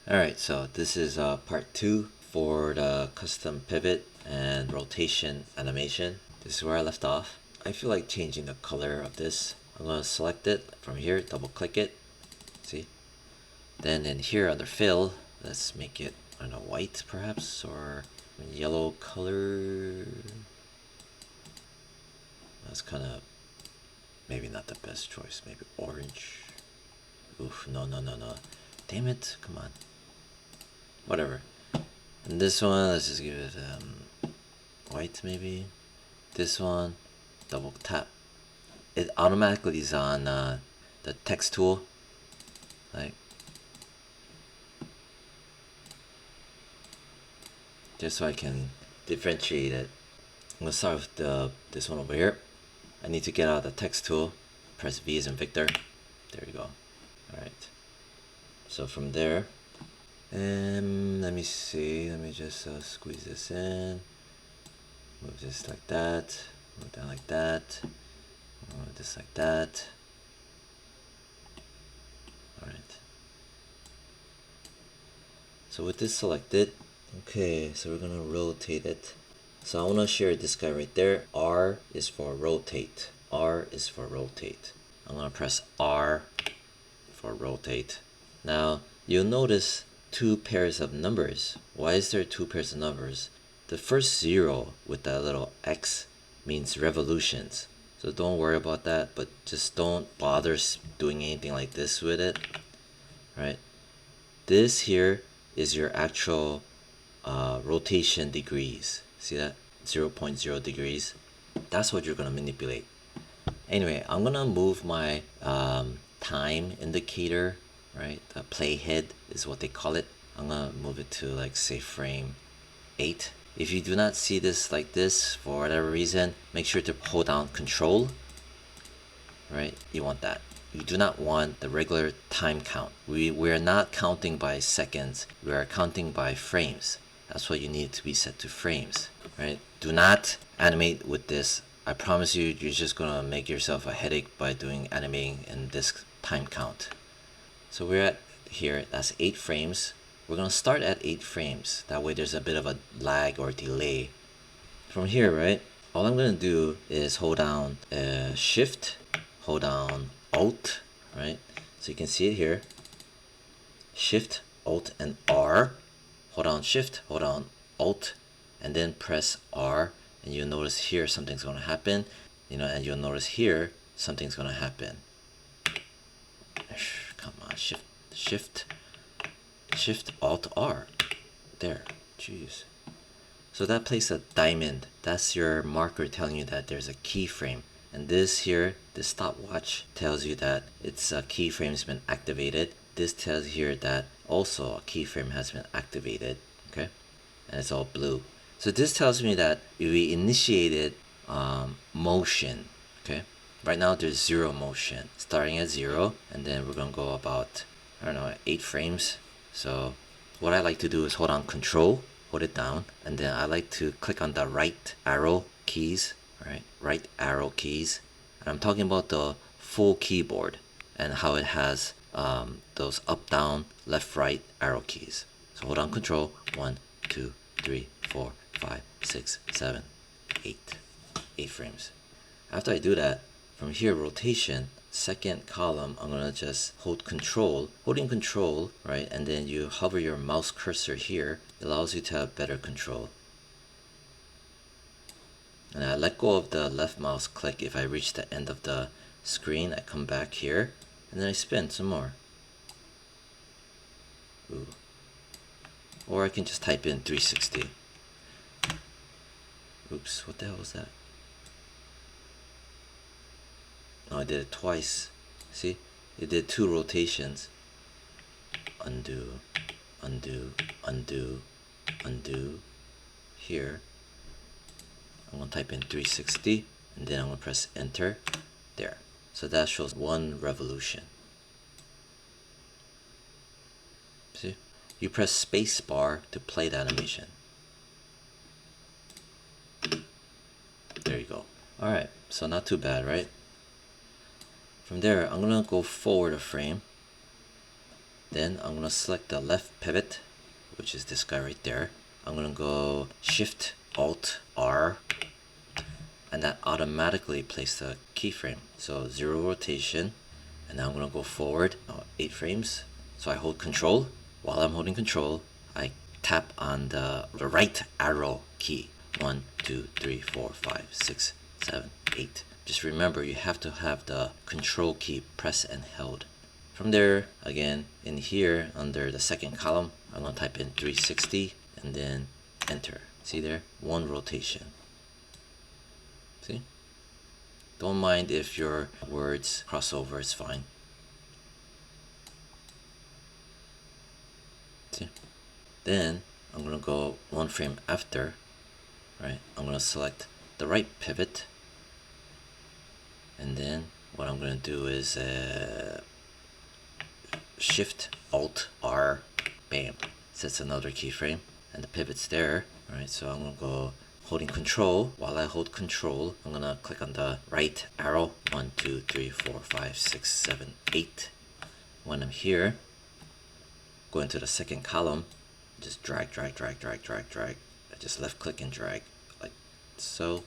Alright, so this is part 2 for the custom pivot and rotation animation. This is where I left off. I feel like changing the color of this. I'm going to select it from here, double click it, see? Then in here under fill, let's make it, I don't know, white perhaps, or yellow color. That's kind of maybe not the best choice, maybe orange. Oof, no. Damn it, come on. Whatever. And this one, let's just give it white maybe. This one, double tap. It automatically is on the text tool. Like, just so I can differentiate it. I'm gonna start with this one over here. I need to get out the text tool. Press V as in Victor. There you go. Alright. So from there, let me see. Let me just squeeze this in. Move this like that. Move that like that. Move this like that. Alright. So with this selected, okay, so we're gonna rotate it. So I wanna share this guy right there. R is for rotate. R is for rotate. I'm gonna press R for rotate. Now you'll notice two pairs of numbers. Why is there two pairs of numbers? The first 0 with that little X means revolutions. So don't worry about that, but just don't bother doing anything like this with it, right? This here is your actual rotation degrees. See that? 0.0 degrees. That's what you're gonna manipulate. Anyway, I'm gonna move my time indicator, right? The playhead is what they call it. I'm gonna move it to, like, say frame 8. If you do not see this like this for whatever reason, make sure to hold down Control, right? You want that. You do not want the regular time count. We're not counting by seconds. We are counting by frames. That's what you need to be set to frames, right? Do not animate with this. I promise you, you're just gonna make yourself a headache by doing animating in this time count. So we're at here, that's 8 frames. We're gonna start at 8 frames. That way there's a bit of a lag or delay. From here, right, all I'm gonna do is hold down Shift, hold down Alt, right? So you can see it here. Shift, Alt, and R. Hold down Shift, hold down Alt, and then press R, and you'll notice here something's gonna happen, and you'll notice here something's gonna happen. Come on, Shift, Alt, R. There, jeez. So that places a diamond. That's your marker telling you that there's a keyframe. And this here, this stopwatch, tells you that it's a keyframe has been activated. This tells here that also a keyframe has been activated. Okay, and it's all blue. So this tells me that we initiated motion. Okay, right now there's 0 motion, starting at 0, and then we're gonna go about, I don't know, 8 frames. So what I like to do is hold on Control, hold it down, and then I like to click on the right arrow keys, right arrow keys. And I'm talking about the full keyboard and how it has those up, down, left, right arrow keys. So hold on Control, 1, 2, 3, 4, 5, 6, 7, 8. 8 frames. After I do that, from here, rotation, second column, I'm gonna just hold Control, holding Control, right, and then you hover your mouse cursor here. It allows you to have better control. And I let go of the left mouse click. If I reach the end of the screen, I come back here, and then I spin some more. Ooh. Or I can just type in 360. Oops, what the hell was that? Oh, I did it twice. See? It did 2 rotations. Undo, undo, undo, undo. Here, I'm gonna type in 360, and then I'm gonna press enter. There. So that shows 1 revolution. See? You press space bar to play the animation. There you go. Alright, so not too bad, right? From there, I'm gonna go forward a frame. Then I'm gonna select the left pivot, which is this guy right there. I'm gonna go Shift Alt R, and that automatically places the keyframe. So 0 rotation, and now I'm gonna go forward 8 frames. So I hold Control. While I'm holding Control, I tap on the right arrow key. 1, 2, 3, 4, 5, 6, 7, 8. Just remember, you have to have the Control key pressed and held. From there, again, in here under the second column, I'm gonna type in 360 and then enter. See there? 1 rotation. See? Don't mind if your words cross over, it's fine. See? Then I'm gonna go 1 frame after, right? I'm gonna select the right pivot, and then what I'm gonna do is Shift Alt R, bam, sets another keyframe, and the pivot's there. Alright, so I'm gonna go holding Control. While I hold Control, I'm gonna click on the right arrow. 1, 2, 3, 4, 5, 6, 7, 8. When I'm here, go into the second column, just drag. I just left click and drag like so.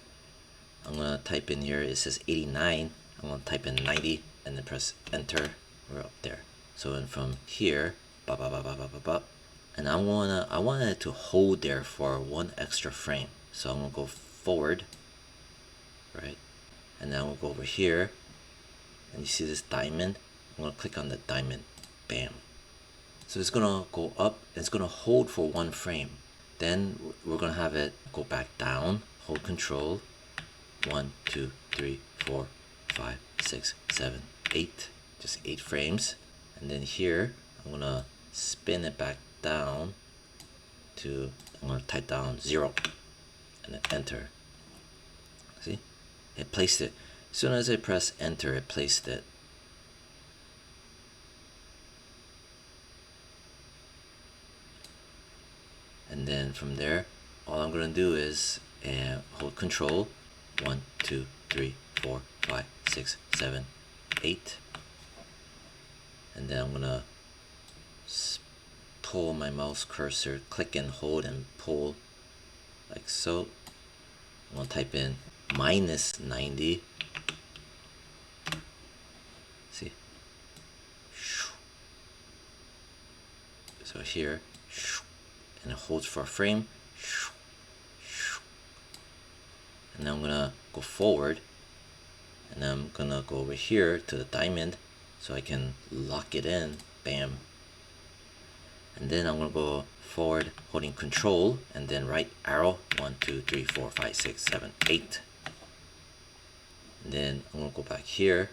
I'm gonna type in here, it says 89. I'm gonna type in 90 and then press enter. We're up there. So and from here, and I wanted it to hold there for 1 extra frame. So I'm gonna go forward, right? And then we'll go over here, and you see this diamond. I'm gonna click on the diamond, bam. So it's gonna go up, and it's gonna hold for 1 frame. Then we're gonna have it go back down, hold Control, 1, 2, 3, 4, 5, 6, 7, 8, just 8 frames. And then here, I'm gonna spin it back down to, I'm gonna type down 0 and then enter. See? It placed it. As soon as I press enter, it placed it. And then from there, all I'm gonna do is hold Control, 1, 2, 3, 4, 5, 6, 7, 8. And then I'm gonna pull my mouse cursor, click and hold and pull like so. I'm gonna type in minus 90. See? So here, and it holds for a frame. And then I'm gonna go forward, and then I'm gonna go over here to the diamond so I can lock it in, bam. And then I'm gonna go forward holding Control and then right arrow, 1, 2, 3, 4, 5, 6, 7, 8. And then I'm gonna go back here,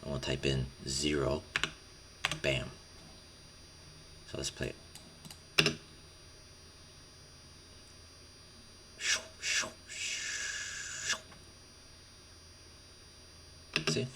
I'm gonna type in 0, bam. So let's play it. See?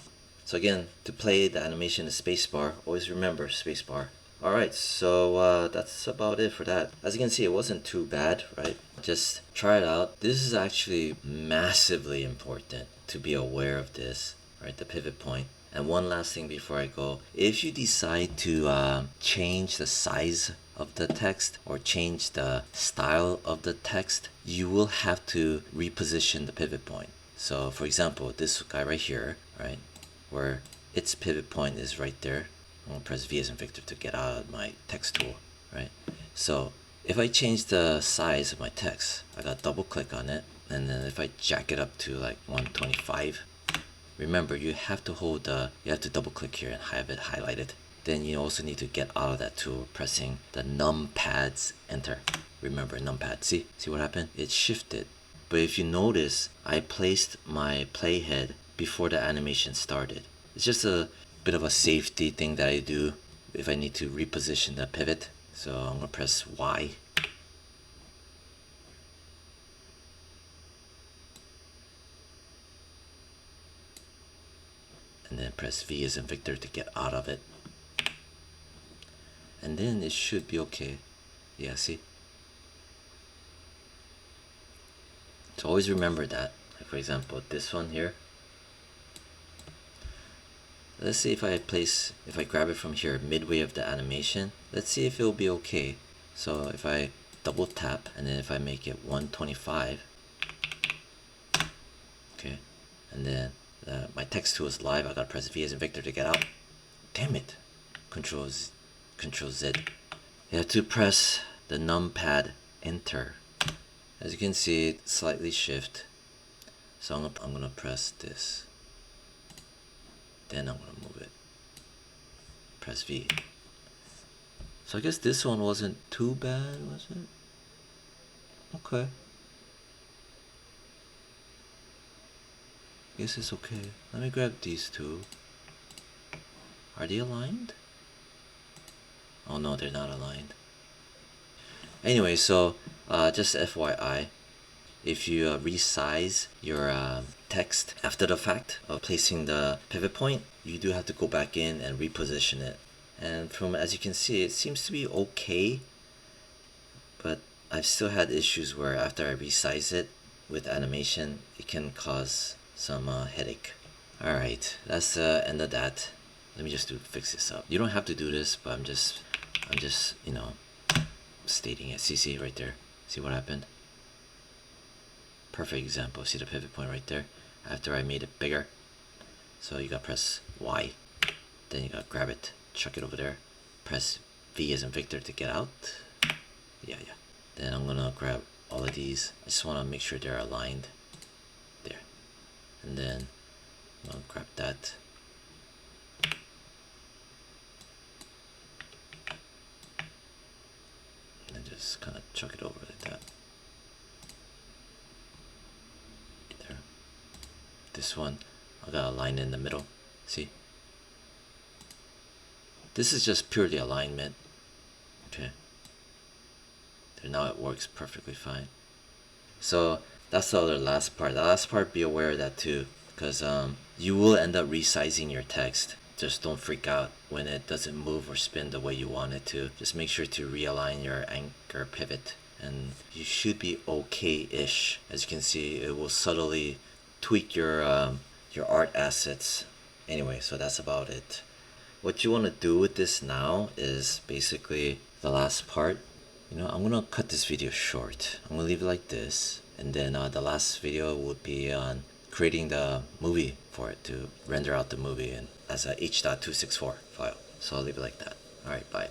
So again, to play the animation is spacebar. Always remember spacebar. Alright, so that's about it for that. As you can see, it wasn't too bad, right? Just try it out. This is actually massively important to be aware of this, right? The pivot point. And one last thing before I go. If you decide to change the size of the text or change the style of the text, you will have to reposition the pivot point. So for example, this guy right here, right, where its pivot point is right there. I'm gonna press V as in Victor to get out of my text tool, right? So if I change the size of my text, I gotta double click on it, and then if I jack it up to like 125, remember you have to you have to double click here and have it highlighted. Then you also need to get out of that tool pressing the numpads enter. Remember numpad, see what happened? It shifted. But if you notice, I placed my playhead before the animation started. It's just a bit of a safety thing that I do if I need to reposition the pivot. So I'm gonna press Y. And then press V as in Victor to get out of it. And then it should be okay. Yeah, see? So always remember that. Like for example, this one here. Let's see if I grab it from here midway of the animation. Let's see if it'll be okay. So if I double tap and then if I make it 125, okay, and then my text tool is live. I gotta press V as in Victor to get out. Damn it! Control Z. You have to press the numpad enter. As you can see, slightly shift. So I'm gonna press this. Then I'm gonna move it. Press V. So I guess this one wasn't too bad, was it? Okay. Guess it's okay. Let me grab these two. Are they aligned? Oh no, they're not aligned. Anyway, so just FYI, if you resize your text after the fact of placing the pivot point, you do have to go back in and reposition it. And from as you can see, it seems to be okay, but I've still had issues where after I resize it with animation, it can cause some headache. Alright, that's the end of that. Let me just fix this up. You don't have to do this, but I'm just you know, stating it. See right there. See what happened? Perfect example. See the pivot point right there after I made it bigger. So you gotta press Y, then you gotta grab it, chuck it over there, press V as in Victor to get out. Yeah. Then I'm gonna grab all of these. I just wanna make sure they're aligned there, and then I'm gonna grab that. And just kind of chuck it over like that. There. This one, I got a line in the middle. See? This is just purely alignment. Okay. There, now it works perfectly fine. So that's the other last part. The last part, be aware of that too, because you will end up resizing your text. Just don't freak out when it doesn't move or spin the way you want it to. Just make sure to realign your anchor pivot, and you should be okay-ish. As you can see, it will subtly tweak your art assets. Anyway, so that's about it. What you want to do with this now is basically the last part. You know, I'm gonna cut this video short. I'm gonna leave it like this, and then the last video would be on creating the movie for it, to render out the movie and as a H.264 file. So I'll leave it like that. Alright, bye.